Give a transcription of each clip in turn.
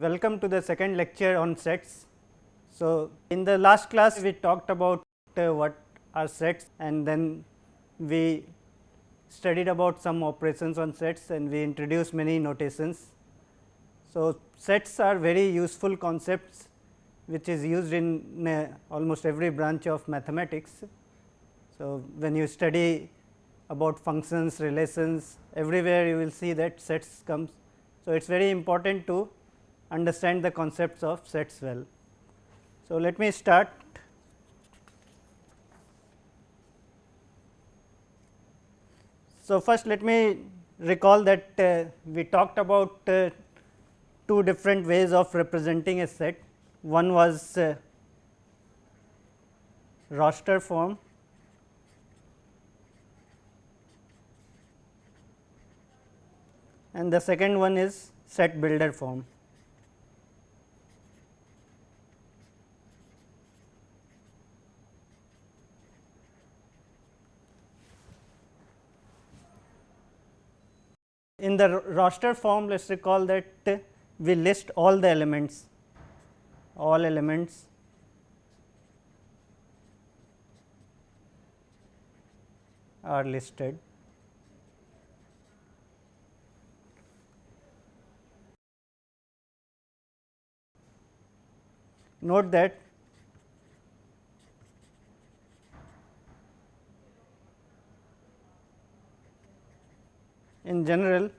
Welcome to the second lecture on sets. So, in the last class we talked about what are sets, and then we studied about some operations on sets and we introduced many notations. So, sets are very useful concepts which is used in almost every branch of mathematics. So, when you study about functions, relations, everywhere you will see that sets comes. So, it is very important to understand the concepts of sets well. So, let me start. So, first let me recall that we talked about two different ways of representing a set. One was roster form, and the second one is set builder form. In the roster form, let us recall that we list all the elements, are listed. Note that in general,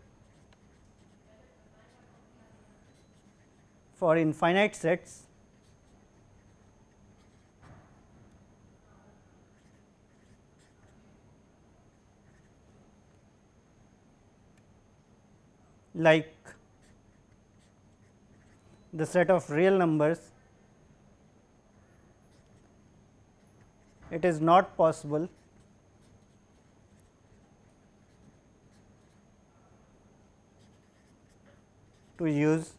for infinite sets, like the set of real numbers, it is not possible to use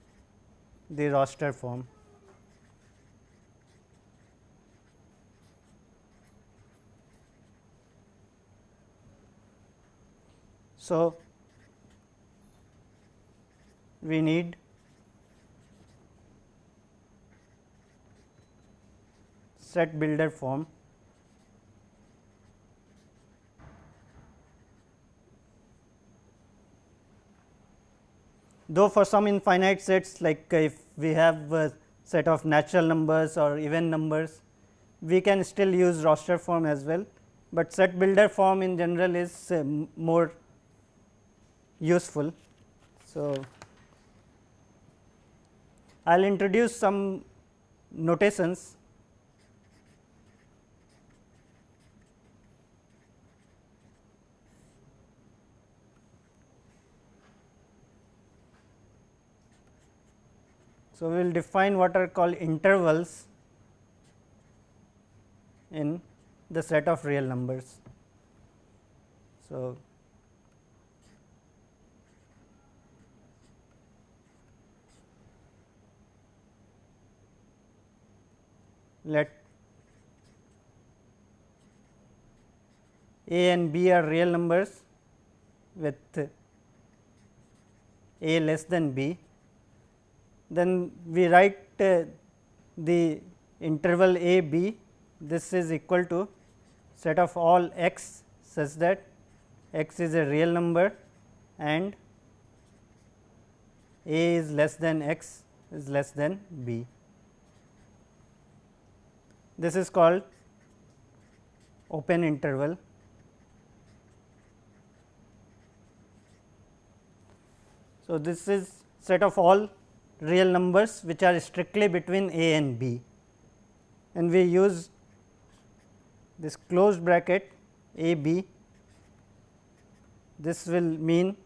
the roster form. So, we need set builder form. Though for some infinite sets, like if we have a set of natural numbers or even numbers, we can still use roster form as well, but set builder form in general is more useful. So, I will introduce some notations. So, we will define what are called intervals in the set of real numbers. So, let A and B are real numbers with A less than B. Then we write the interval A B, this is equal to set of all x such that x is a real number and A is less than x is less than B. This is called open interval. So, this is set of all real numbers which are strictly between A and B, and we use this closed bracket A B. This will mean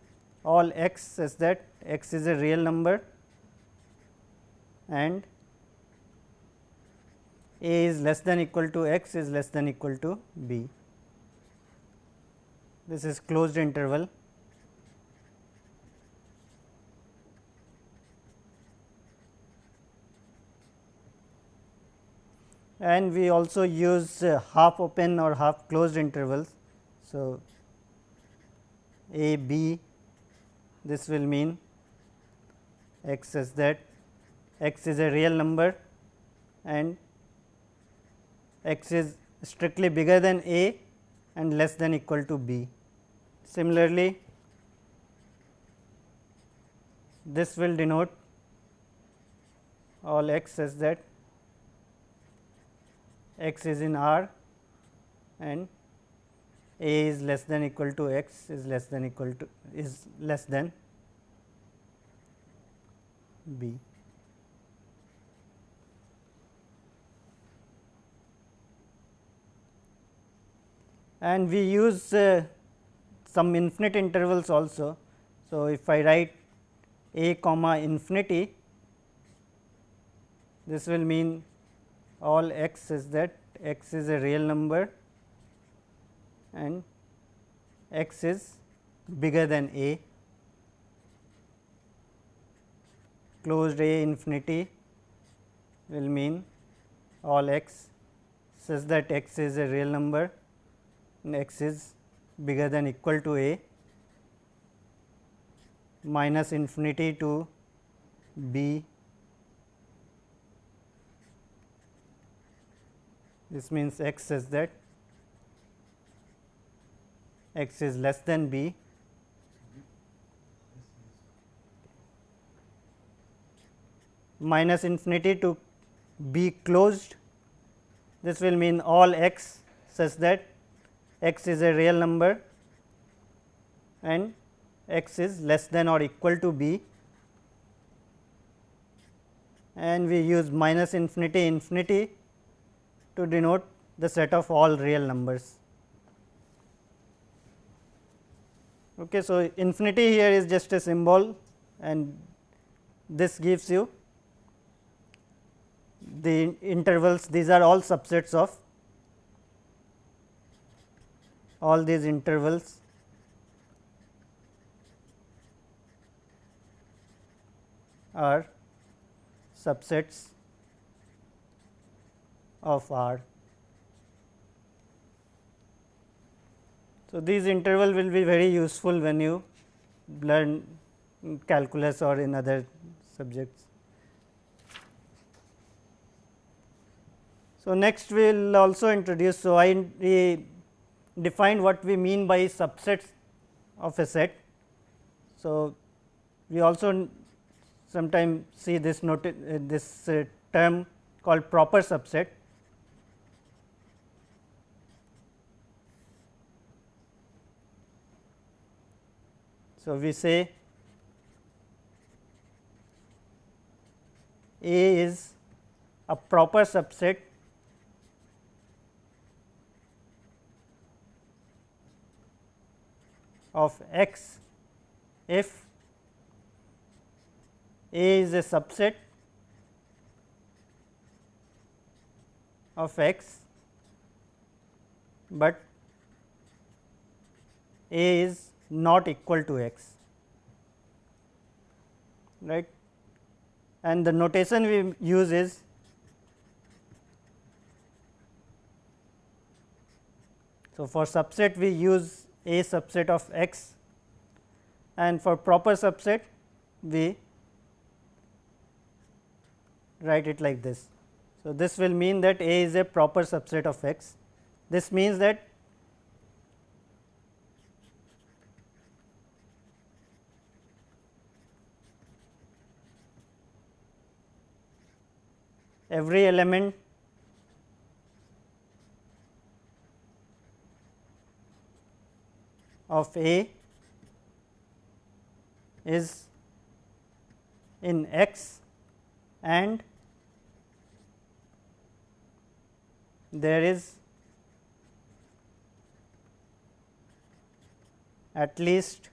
all x such that x is a real number and A is less than equal to x is less than equal to B. This is closed interval. And we also use half open or half closed intervals. So, A B, this will mean x such that x is a real number and x is strictly bigger than a and less than equal to b. Similarly, this will denote all x such that x is in R and a is less than equal to x is less than b. And we use some infinite intervals also. So, if I write a comma infinity, this will mean all x is that x is a real number and x is bigger than a. Closed a infinity will mean all x such that x is a real number and x is bigger than equal to a. Minus infinity to b, this means x such that x is less than b. Minus infinity to b closed, this will mean all x such that x is a real number and x is less than or equal to b, and we use minus infinity infinity to denote the set of all real numbers. Okay, so, infinity here is just a symbol and this gives you the intervals. These are all subsets of all these intervals are subsets of R. So, these interval will be very useful when you learn calculus or in other subjects. So, next we will also introduce. So, we defined what we mean by subsets of a set. So, we also sometimes see this term called proper subset. So, we say A is a proper subset of X if A is a subset of X, but A is not equal to X, right. And the notation we use is so for subset we use A subset of X, and for proper subset we write it like this. So, this will mean that A is a proper subset of X. This means that every element of A is in X and there is at least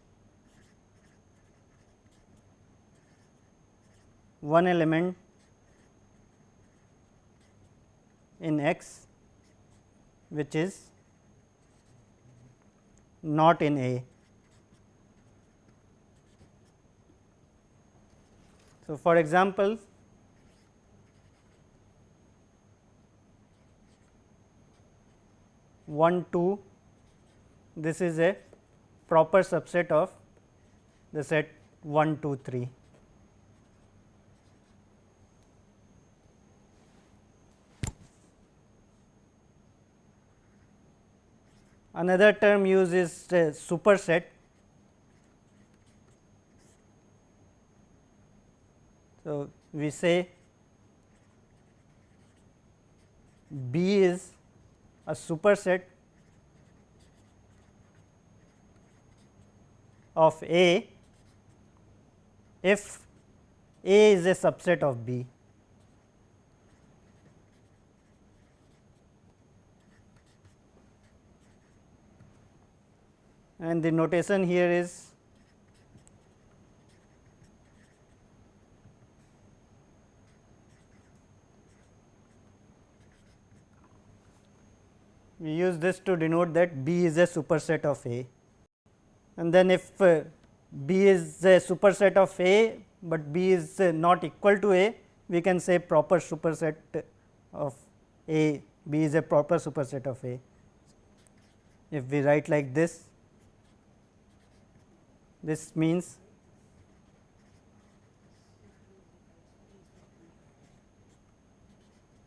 one element in X which is not in A. So, for example, one 2, this is a proper subset of the set 1 2 3. Another term used is superset. So, we say B is a superset of A if A is a subset of B. And the notation here is we use this to denote that B is a superset of A. And then if B is a superset of A, but B is not equal to A, we can say proper superset of A, B is a proper superset of A. If we write like this means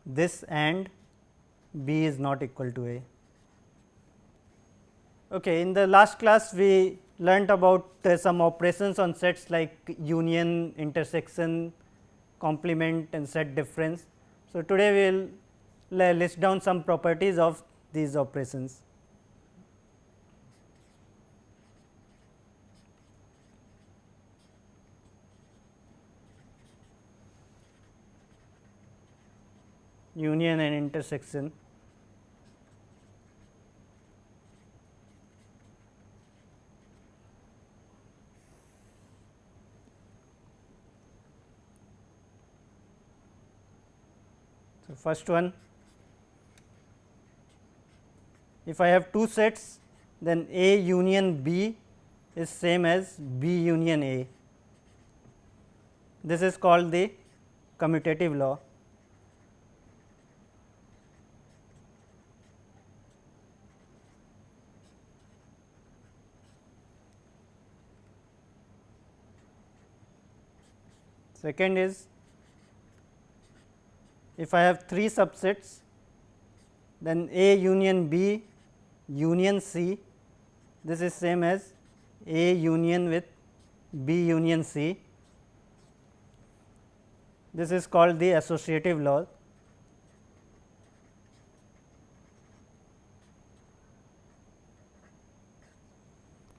this and B is not equal to A. Okay, in the last class we learnt about some operations on sets like union, intersection, complement and set difference. So, today we will list down some properties of these operations. Union and intersection. So, first one, if I have two sets, then A union B is same as B union A. This is called the commutative law. Second is, if I have three subsets, then A union B union C, this is same as A union with B union C. This is called the associative law.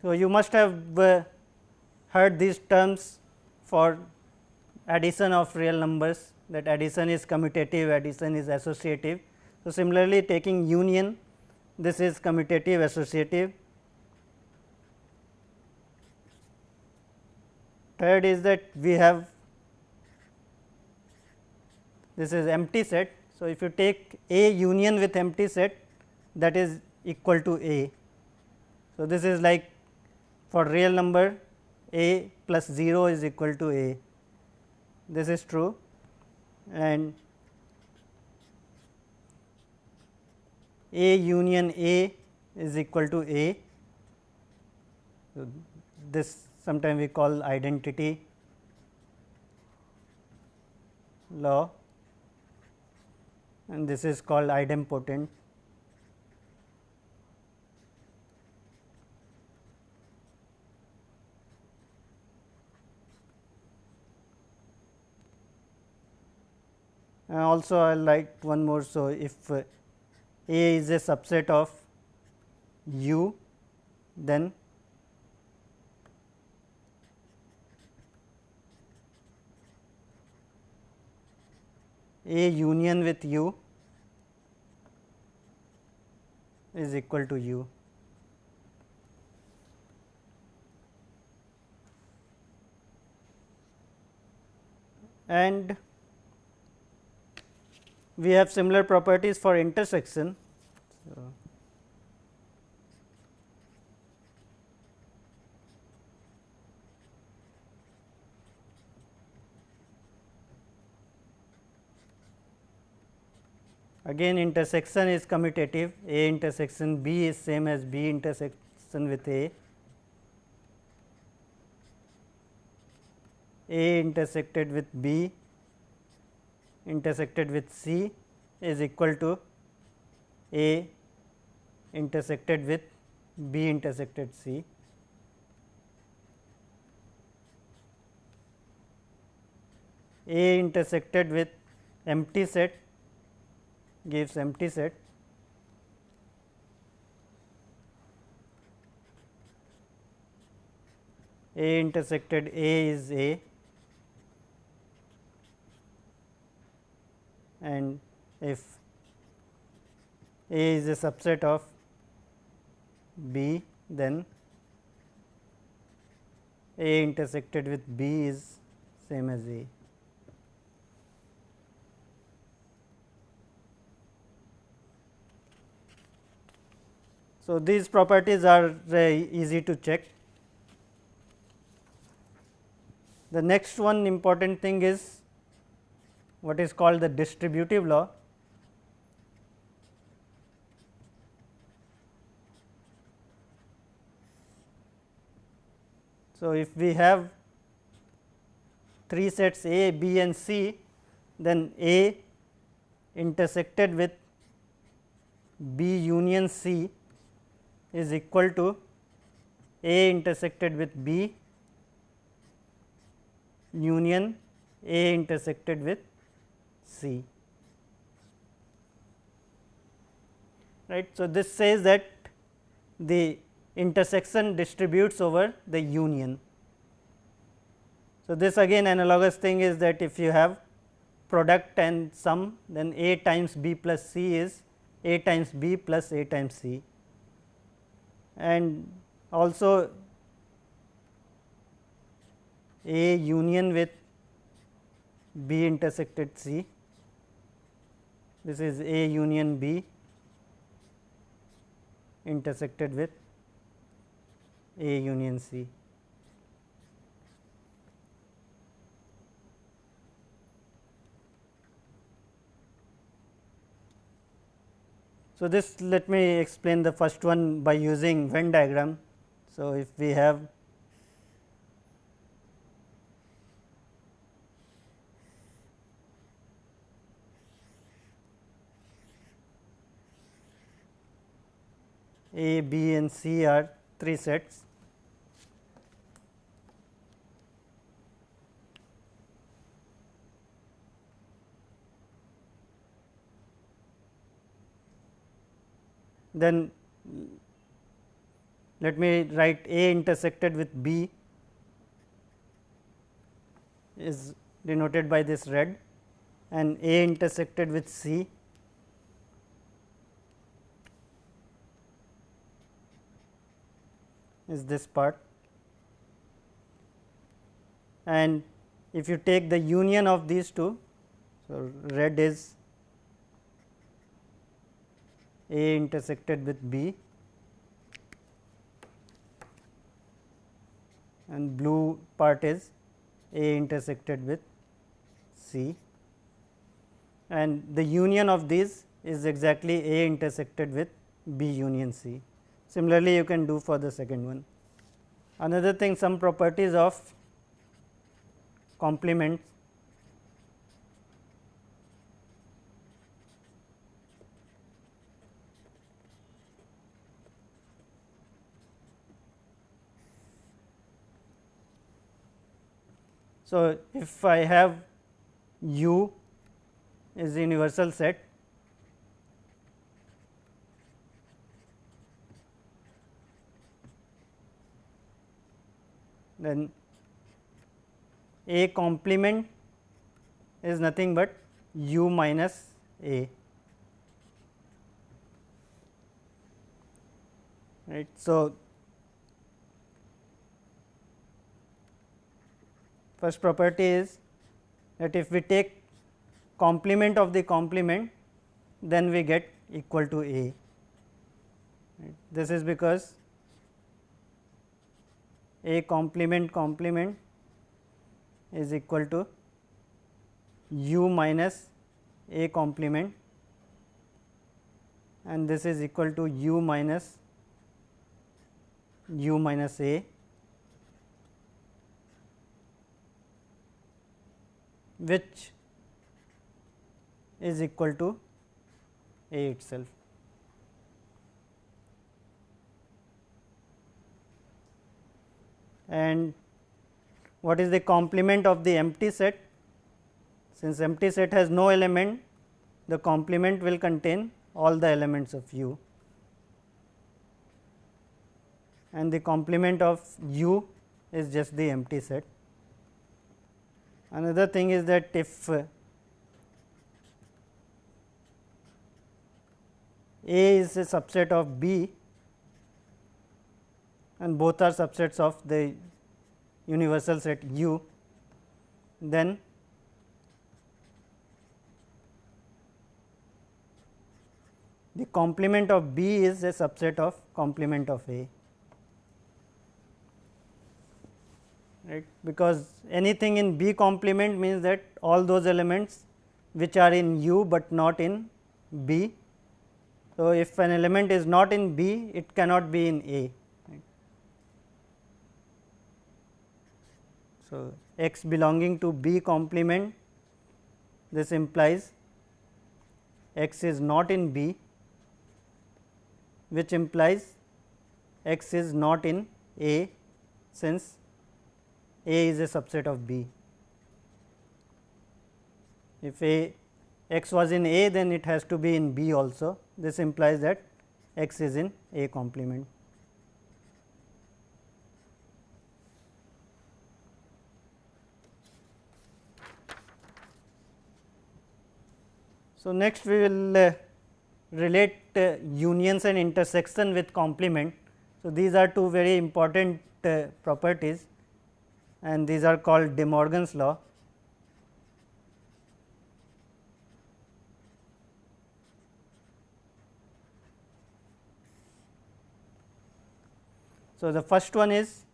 So, you must have heard these terms for addition of real numbers, that addition is commutative, addition is associative. So, similarly taking union, this is commutative, associative. Third is that we have this is empty set. So, if you take A union with empty set, that is equal to A. So, this is like for real number A plus 0 is equal to A. This is true, and A union A is equal to A. So, this sometimes we call identity law, and this is called idempotent. And also I will write one more. So, if A is a subset of U, then A union with U is equal to U. And we have similar properties for intersection. So, again intersection is commutative, A intersection B is same as B intersection with A. A intersected with B intersected with C is equal to A intersected with B intersected C. A intersected with empty set gives empty set. A intersected A is A, and if A is a subset of B, then A intersected with B is same as A. So, these properties are easy to check. The next one important thing is what is called the distributive law. So, if we have three sets A, B and C, then A intersected with B union C is equal to A intersected with B union A intersected with C, right. So, this says that the intersection distributes over the union. So, this again analogous thing is that if you have product and sum, then A times B plus C is A times B plus A times C, and also A union with B intersected C, this is A union B intersected with A union C. So, this let me explain the first one by using Venn diagram. So, if we have A, B and C are three sets, then let me write A intersected with B is denoted by this red, and A intersected with C is this part, and if you take the union of these two, so red is A intersected with B and blue part is A intersected with C, and the union of these is exactly A intersected with B union C. Similarly, you can do for the second one. Another thing, some properties of complements. So, if I have U is a universal set, then A complement is nothing but U minus A, right. So, first property is that if we take complement of the complement, then we get equal to A, right. This is because A complement is equal to U minus A complement, and this is equal to U minus A, which is equal to A itself. and what is the complement of the empty set? Since empty set has no element, the complement will contain all the elements of U, and the complement of U is just the empty set. Another thing is that if A is a subset of B and both are subsets of the universal set U, then the complement of B is a subset of complement of A, right, because anything in B complement means that all those elements which are in U, but not in B. So, if an element is not in B, it cannot be in A. Right. So, X belonging to B complement, this implies X is not in B, which implies X is not in A, since A is a subset of B. If X was in A, then it has to be in B also. This implies that X is in A complement. So, next we will relate unions and intersection with complement. So, these are two very important properties, and these are called De Morgan's law. So, the first one is,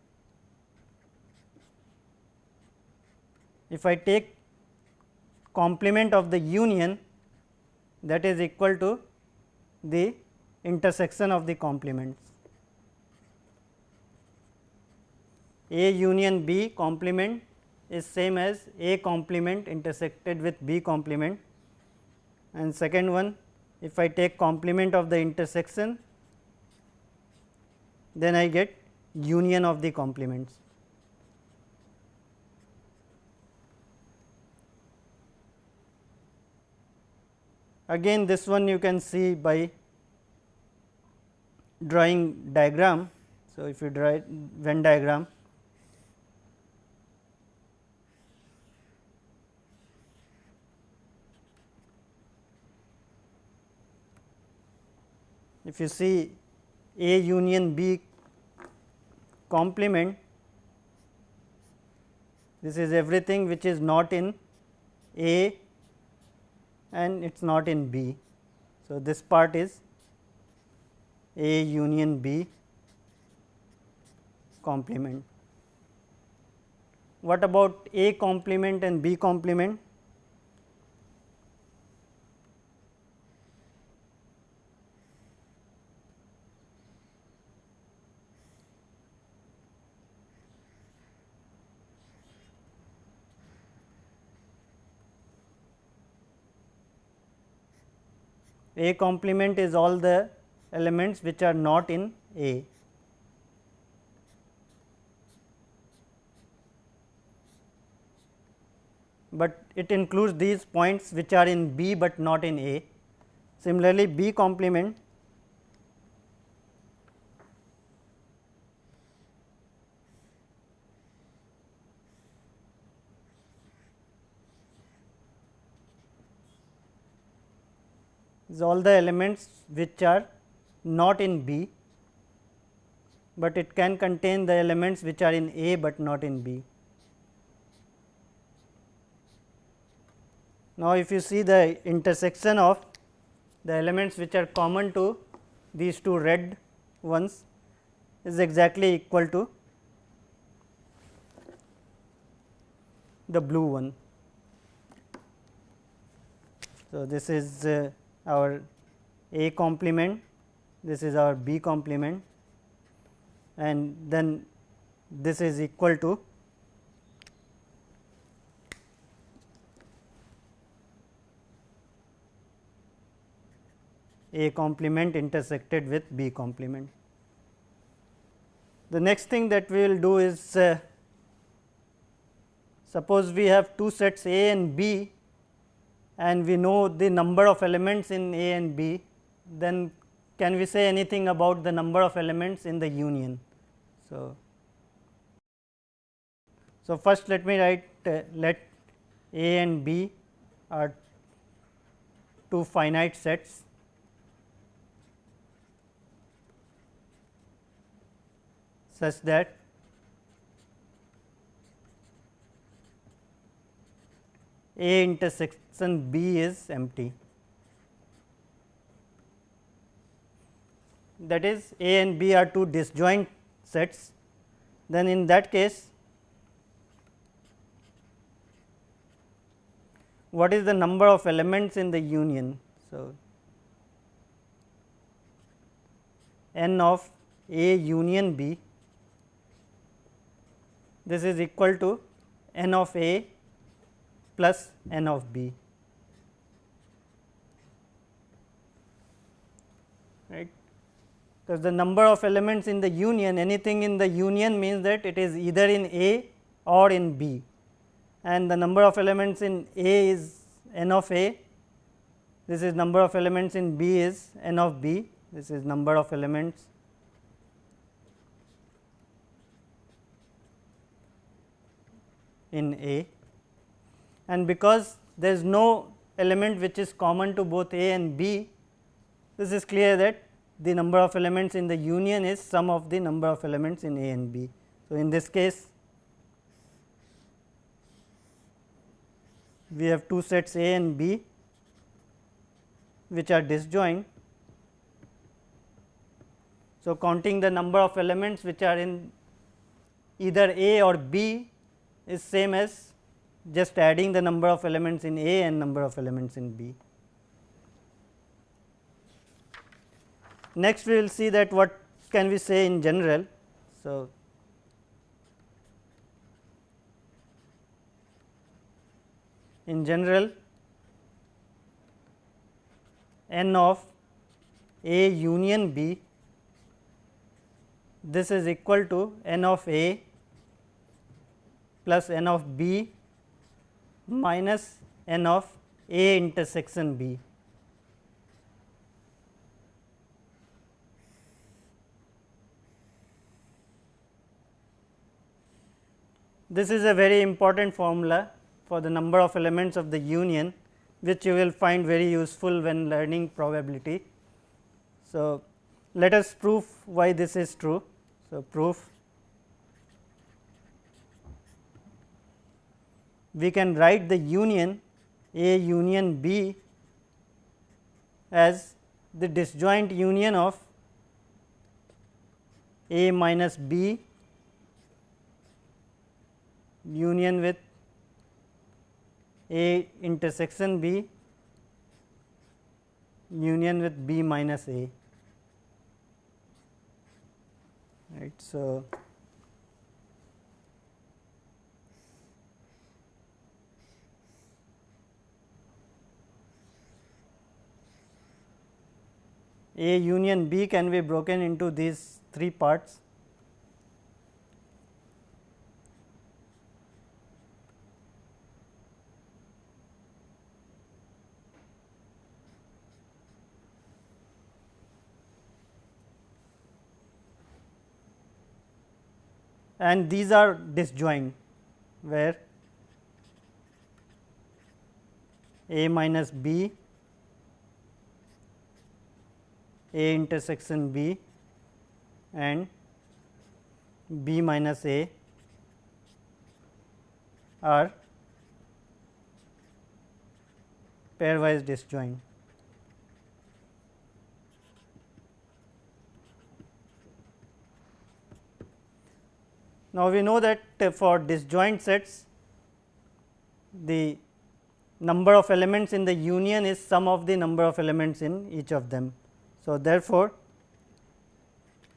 if I take complement of the union, that is equal to the intersection of the complements. A union B complement is same as A complement intersected with B complement, and second one, if I take complement of the intersection, then I get union of the complements. Again, this one you can see by drawing diagram. So, if you draw Venn diagram, if you see A union B complement, this is everything which is not in A and it is not in B. So, this part is A union B complement. What about A complement and B complement? A complement is all the elements which are not in A. But it includes these points which are in B, but not in A. Similarly, B complement is all the elements which are not in B, but it can contain the elements which are in A, but not in B. Now, if you see the intersection of the elements which are common to these two red ones is exactly equal to the blue one. So, this is our A complement, this is our B complement, and then this is equal to A complement intersected with B complement. The next thing that we will do is, suppose we have two sets A and B and we know the number of elements in A and B, then can we say anything about the number of elements in the union? So first let me write let A and B are two finite sets such that A intersection B is empty. That is, A and B are two disjoint sets, then in that case what is the number of elements in the union? So, n of A union B, this is equal to n of A plus n of B, right, because the number of elements in the union, anything in the union means that it is either in A or in B, and the number of elements in A is n of A, this is number of elements in B is n of B, this is number of elements in A, and because there is no element which is common to both A and B, this is clear that the number of elements in the union is sum of the number of elements in A and B. So, in this case we have two sets A and B which are disjoint. So, counting the number of elements which are in either A or B is same as just adding the number of elements in A and number of elements in B. Next we will see that what can we say in general. So, in general n of A union B, this is equal to n of A plus n of B minus n of A intersection B. This is a very important formula for the number of elements of the union, which you will find very useful when learning probability. So, let us prove why this is true. So, proof, we can write the union A union B as the disjoint union of A minus B union with A intersection B union with B minus A, right. So, A union B can be broken into these three parts. And these are disjoint, where A minus B, A intersection B and B minus A are pairwise disjoint. Now, we know that for disjoint sets the number of elements in the union is sum of the number of elements in each of them. So, therefore,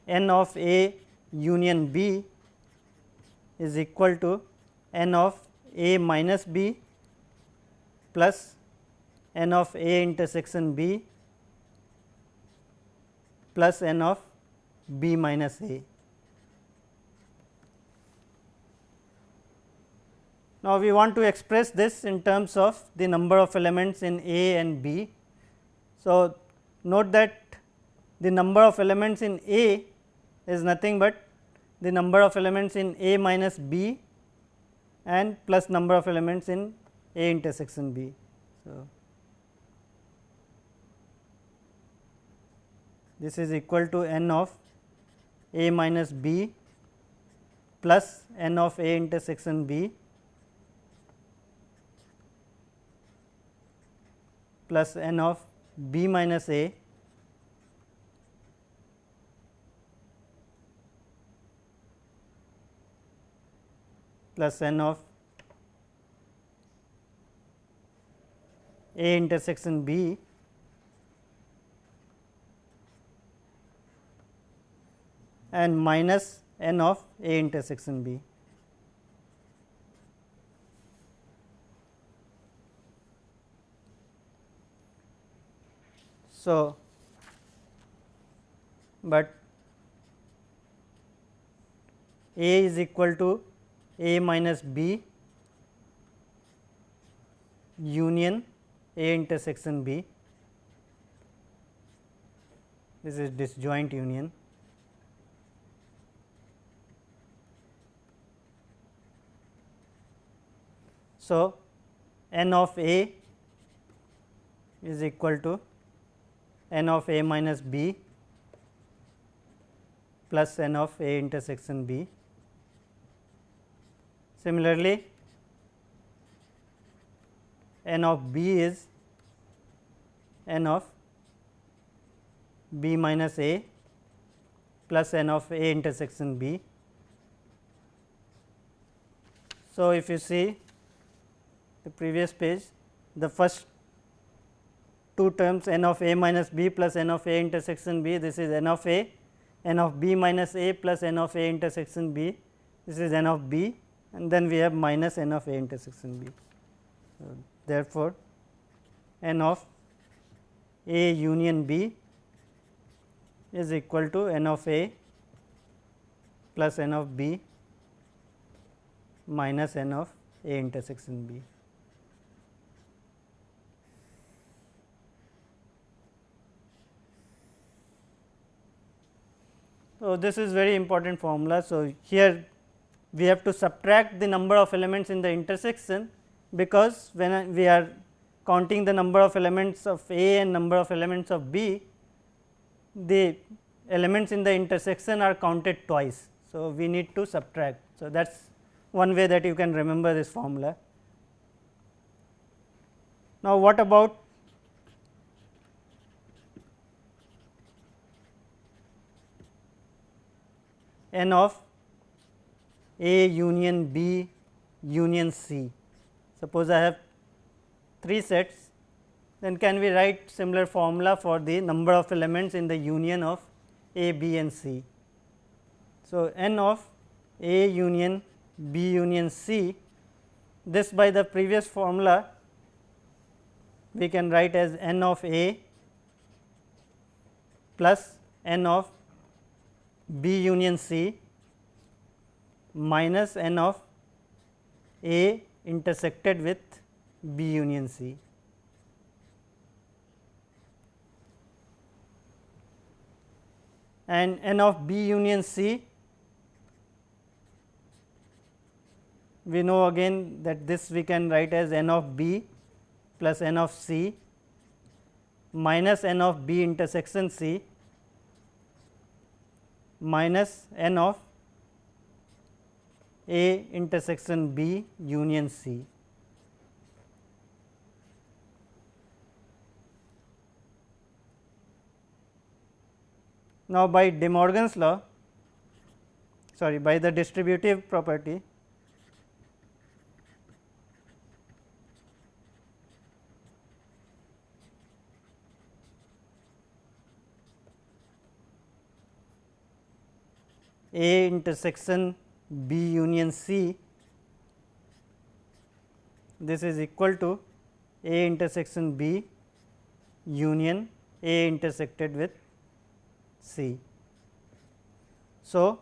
n of A union B is equal to n of A minus B plus n of A intersection B plus n of B minus A. Now, we want to express this in terms of the number of elements in A and B. So, note that the number of elements in A is nothing but the number of elements in A minus B and plus number of elements in A intersection B. So, this is equal to n of A minus B plus n of A intersection B plus n of B minus A plus n of A intersection B and minus n of A intersection B. So, but A is equal to A minus B union A intersection B, this is disjoint union. So, n of A is equal to n of A minus B plus n of A intersection B. Similarly, n of B is n of B minus A plus n of A intersection B. So, if you see the previous page, the first two terms n of A minus B plus n of A intersection B, this is n of A, n of B minus A plus n of A intersection B, this is n of B, and then we have minus n of A intersection B. Therefore, n of A union B is equal to n of A plus n of B minus n of A intersection B. So, this is very important formula. So, here we have to subtract the number of elements in the intersection, because when we are counting the number of elements of A and number of elements of B, the elements in the intersection are counted twice. So, we need to subtract. So, that is one way that you can remember this formula. Now, what about n of A union B union C? Suppose I have 3 sets, then can we write similar formula for the number of elements in the union of A, B and C. So, n of A union B union C, this by the previous formula we can write as n of A plus n of B union C minus n of A intersected with B union C. And n of B union C, we know again that this we can write as n of B plus n of C minus n of B intersection C minus n of A intersection B union C. Now, by De Morgan's law, by the distributive property, A intersection B union C, this is equal to A intersection B union A intersected with C. So,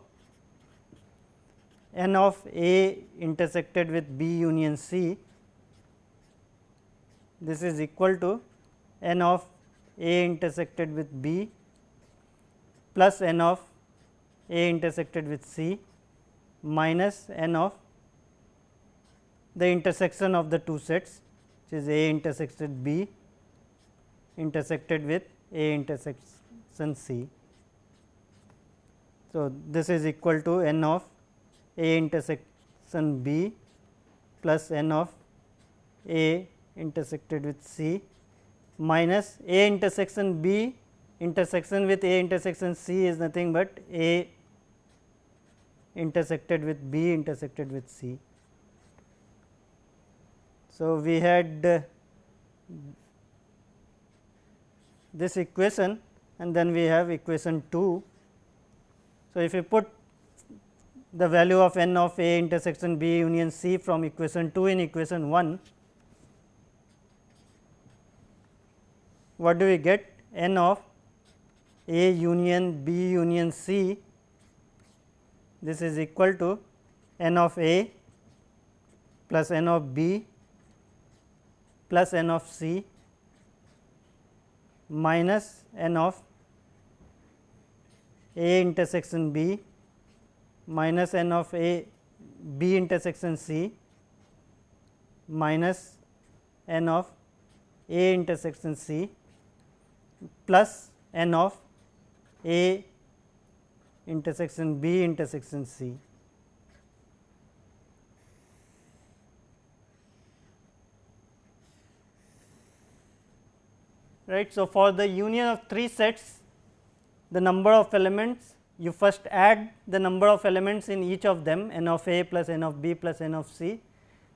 n of A intersected with B union C, this is equal to n of A intersected with B plus n of A intersected with C minus n of the intersection of the two sets, which is A intersected B intersected with A intersection C. So, this is equal to n of A intersection B plus n of A intersected with C minus A intersection B intersection with A intersection C is nothing but A intersected with B intersected with C. So, we had this equation and then we have equation 2. So, if you put the value of n of A intersection B union C from equation 2 in equation 1, what do we get? N of A union B union C, this is equal to n of A plus n of B plus n of C minus n of A intersection B minus n of A B intersection C minus n of A intersection C plus n of A intersection B intersection C. Right. So, for the union of 3 sets, the number of elements, you first add the number of elements in each of them, n of A plus n of B plus n of C,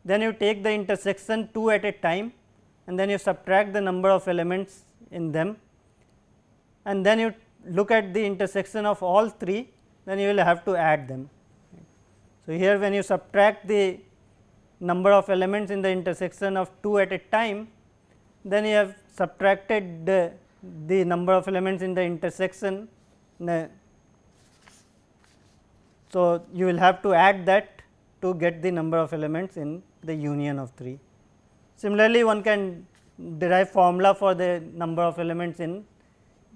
then you take the intersection 2 at a time and then you subtract the number of elements in them, and then you look at the intersection of all 3, then you will have to add them. So, here when you subtract the number of elements in the intersection of 2 at a time, then you have subtracted the number of elements in the intersection. So, you will have to add that to get the number of elements in the union of 3. Similarly, one can derive formula for the number of elements in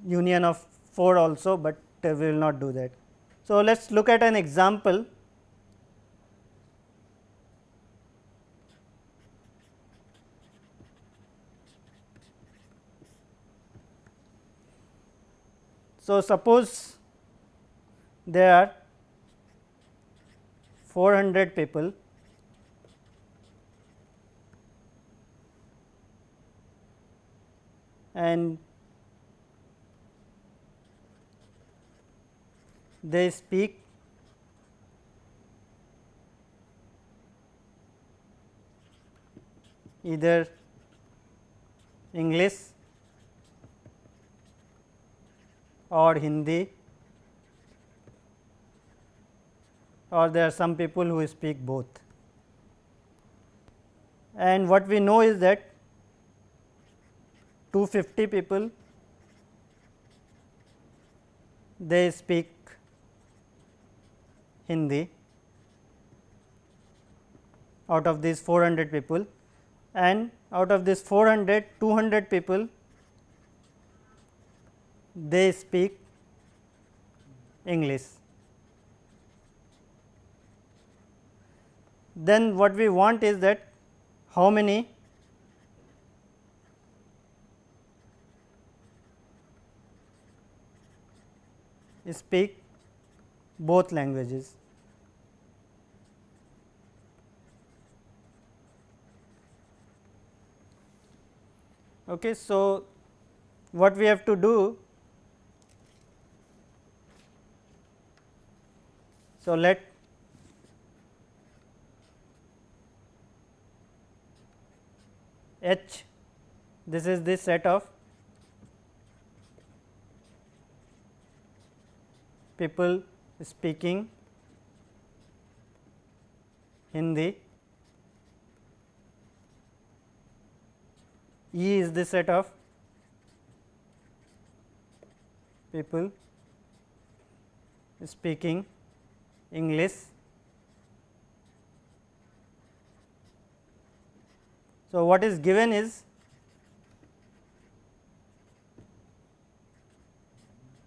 union of 4 also, but we will not do that. So, let us look at an example. So, suppose there are 400 people and they speak either English or Hindi, or there are some people who speak both. And what we know is that 250 people they speak Hindi out of these 400 people, and out of this 400, 200 people they speak English. Then what we want is that how many speak both languages. Okay, so what we have to do, so let H, this is the set of people speaking Hindi, E is the set of people speaking English, So, what is given is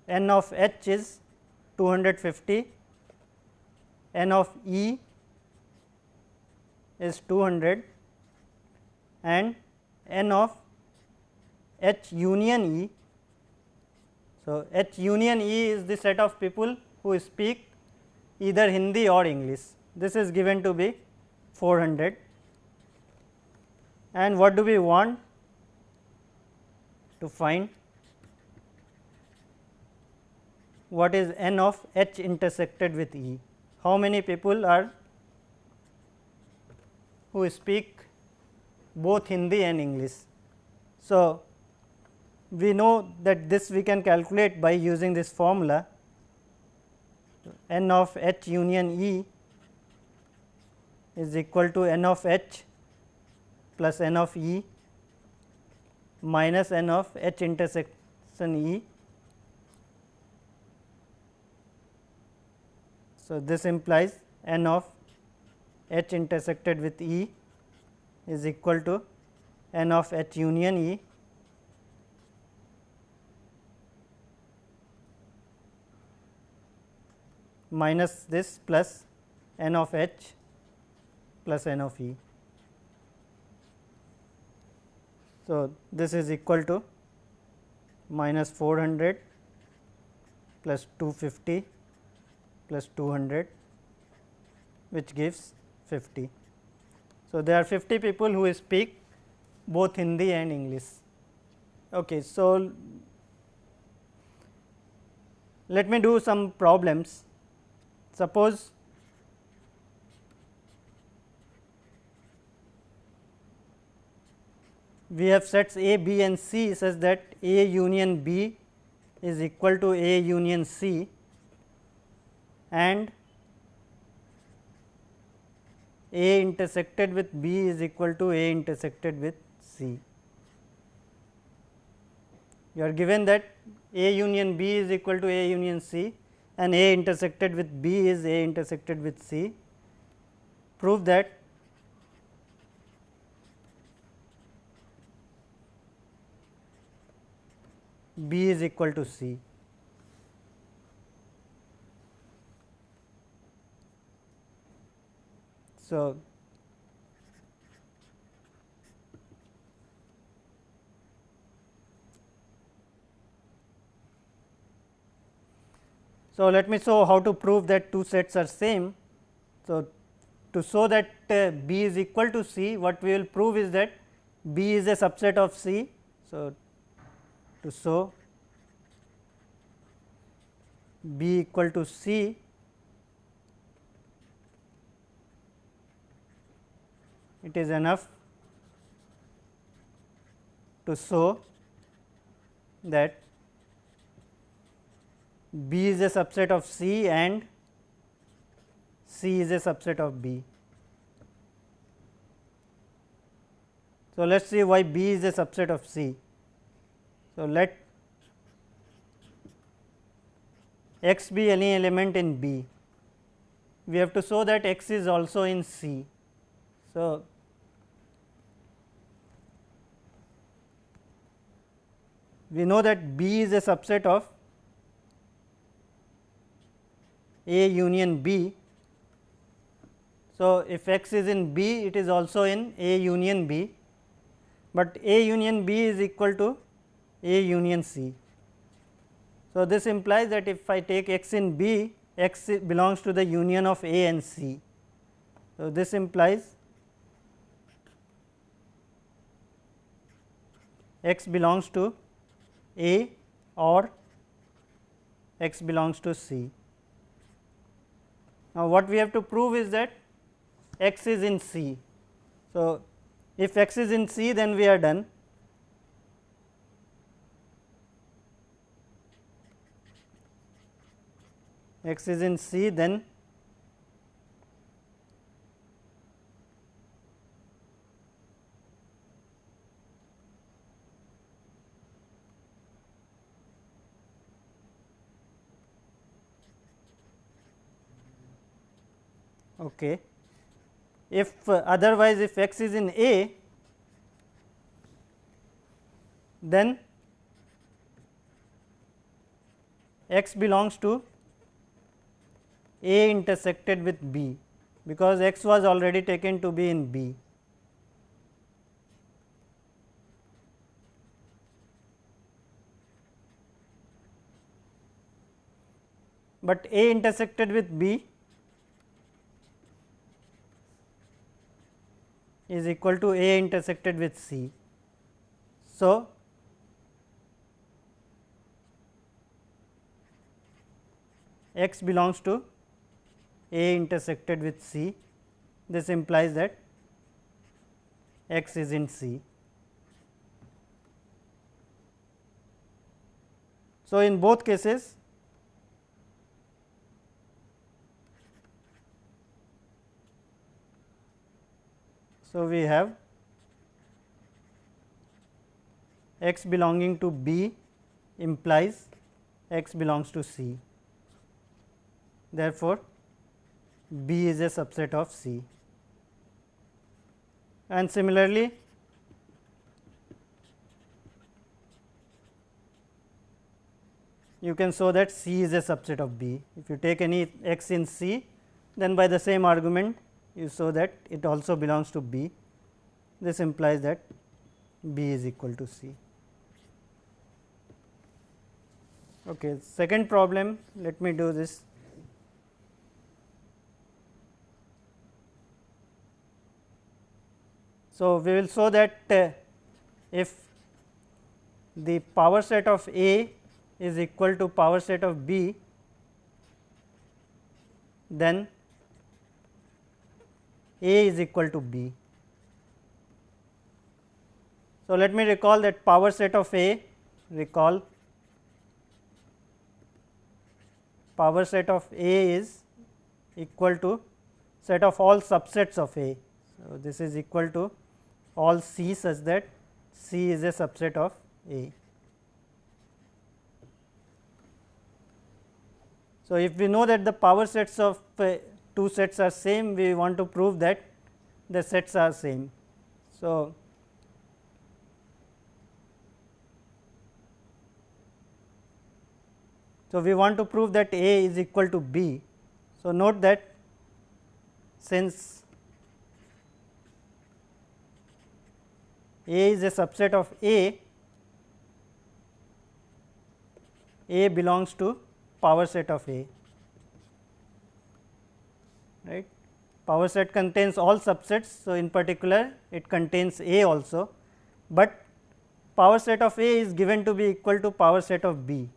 n of h is 250, n of E is 200 and n of H union E. So, H union E is the set of people who speak either Hindi or English. This is given to be 400. And what do we want to find? What is n of H intersected with E? How many people are who speak both Hindi and English? So, we know that this we can calculate by using this formula. N of H union E is equal to n of H plus n of E minus n of H intersection E. So, this implies n of H intersected with E is equal to n of H union E minus this plus n of H plus n of E. So, this is equal to minus 400 plus 250 plus 200, which gives 50. So, there are 50 people who speak both Hindi and English. Okay, so, let me do some problems. Suppose we have sets A, B and C such that A union B is equal to A union C and A intersected with B is equal to A intersected with C. You are given that A union B is equal to A union C and A intersected with B is A intersected with C. Prove that B is equal to C. So, let me show how to prove that two sets are same. So, to show that B is equal to C, what we will prove is that B is a subset of C. So, to show B equal to C, it is enough to show that B is a subset of C and C is a subset of B. So, let us see why B is a subset of C. So, let X be any element in B. We have to show that X is also in C. So, we know that B is a subset of A union B. So, if X is in B, it is also in A union B, but A union B is equal to A union C. So, this implies that if I take X in B, X belongs to the union of A and C. So, this implies X belongs to A or X belongs to C. Now, what we have to prove is that X is in C. So, if X is in C, then we are done. X is in C, then okay. If otherwise, if X is in A, then x belongs to A intersected with B, because x was already taken to be in B. But A intersected with B is equal to A intersected with C. So, x belongs to A intersected with C. This implies that x is in C. So, in both cases we have x belonging to B implies x belongs to C. Therefore, B is a subset of C, and similarly you can show that C is a subset of B. If you take any x in C, then by the same argument you show that it also belongs to B. This implies that B is equal to C. Okay, second problem, let me do this. So, we will show that if the power set of A is equal to power set of B, then A is equal to B. So, let me recall that power set of A, power set of A is equal to set of all subsets of A. So, this is equal to all C such that C is a subset of A. So, if we know that the power sets of two sets are same, we want to prove that the sets are same. So, we want to prove that A is equal to B. So, note that since A is a subset of A belongs to power set of A, right. Power set contains all subsets. So, in particular it contains A also, but power set of A is given to be equal to power set of B.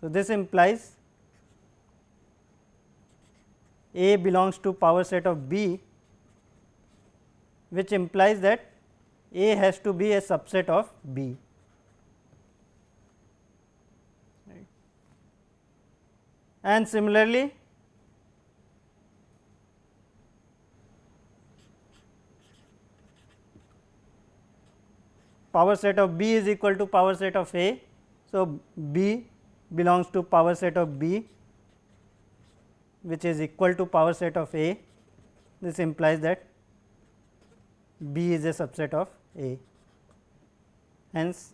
So, this implies A belongs to power set of B, which implies that A has to be a subset of B. Right. And similarly, power set of B is equal to power set of A. So, B belongs to power set of B, which is equal to power set of A. This implies that B is a subset of A. Hence,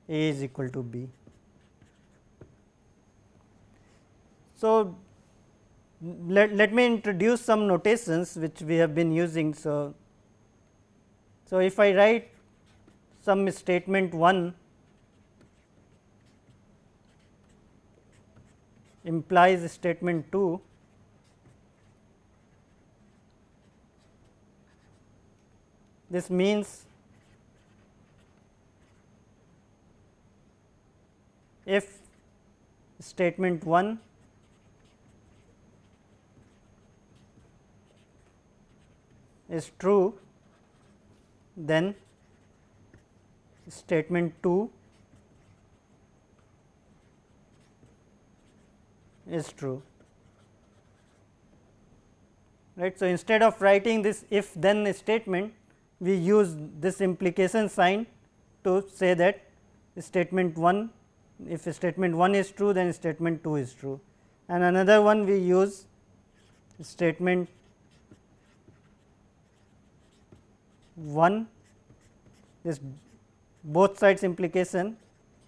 A is equal to B. So, let me introduce some notations which we have been using. So, if I write some statement 1 implies statement 2, this means if statement 1 is true, then statement 2 is true, right. So, instead of writing this if then statement, we use this implication sign to say that statement 1, if statement 1 is true, then statement 2 is true, and another one we use statement 1 is both sides implication,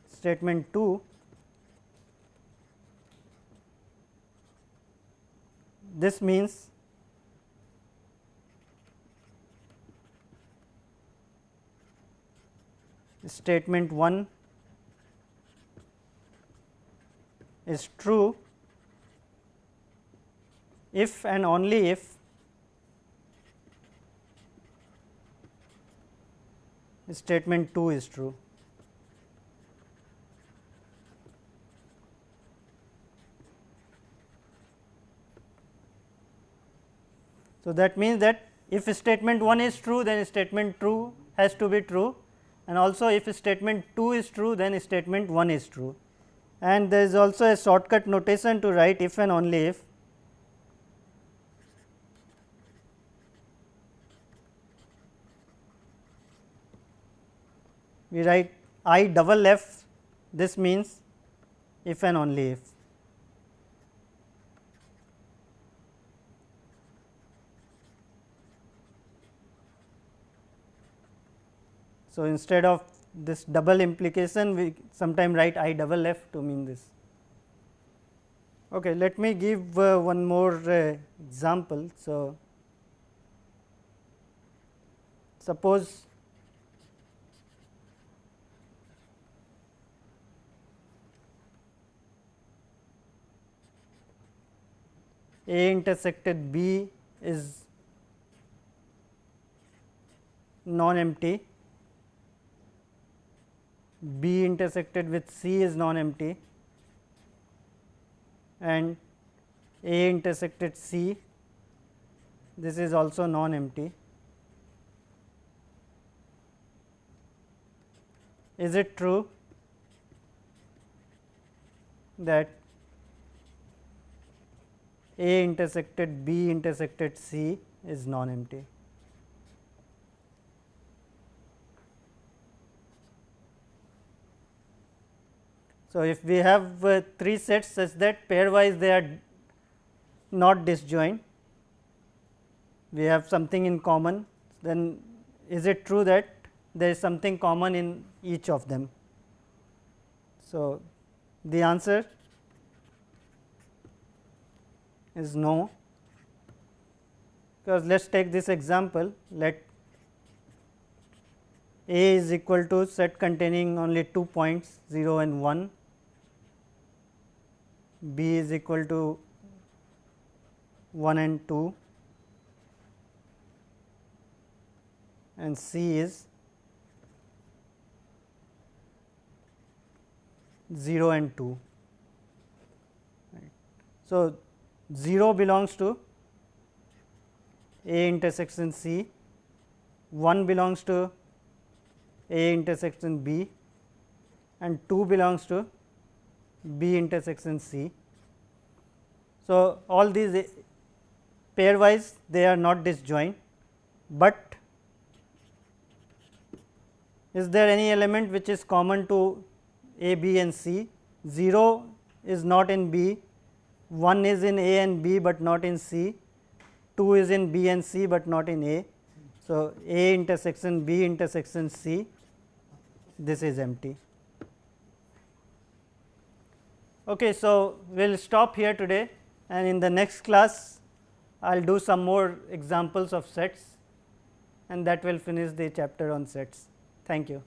statement 2 this means statement 1 is true if and only if statement 2 is true. So, that means that if statement 1 is true, then statement 2 has to be true, and also if statement 2 is true, then statement 1 is true. And there is also a shortcut notation to write if and only if. We write I double f, this means if and only if. So, instead of this double implication, we sometime write I double f to mean this. Okay, let me give one more example. So, suppose A intersected B is non-empty, B intersected with C is non-empty, and A intersected C, this is also non-empty. Is it true that A intersected B intersected C is non-empty? So, if we have 3 sets such that pairwise they are not disjoint, we have something in common, then is it true that there is something common in each of them? So, the answer is no, because let us take this example. Let A is equal to set containing only 2 points 0 and 1, B is equal to 1 and 2, and C is 0 and 2. Right. So, 0 belongs to A intersection C, 1 belongs to A intersection B, and 2 belongs to B intersection C. So, all these pairwise they are not disjoint, but is there any element which is common to A, B and C? 0 is not in B, 1 is in A and B, but not in C, 2 is in B and C, but not in A. So, A intersection B intersection C, this is empty. Okay, so, we will stop here today, and in the next class I will do some more examples of sets, and that will finish the chapter on sets. Thank you.